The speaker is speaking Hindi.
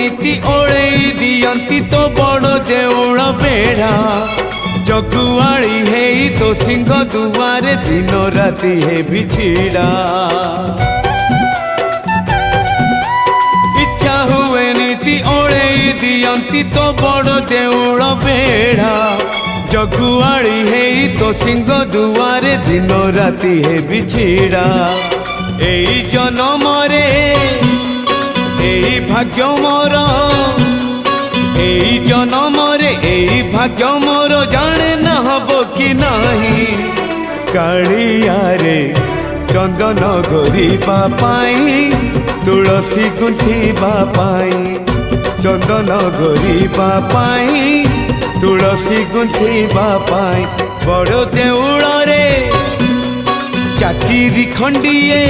नीति ओळेई दियंती तो बड़ देउळ बेढ़ा जगुआड़ी है तो सिंह दुआरे दिन राति है बिछिड़ा इच्छा हुए नीति ओळेई दियंती तो बड़ देउळ बेढ़ा जगुआड़ी है तो सिंह दुआरे दिन राति है बिछिड़ा एई जन्म रे एई भाग्य मोर एई जन्म रे एई भाग्य मोर जाने न हबो कि नाही कालिया रे चंदन गोरीबा पाई तुलसी गुंथिबा पाई चंदन गोरीबा पाई तुलसी गुंथिबा पाई बड़ देउळ रे चाकिरी खंडिए।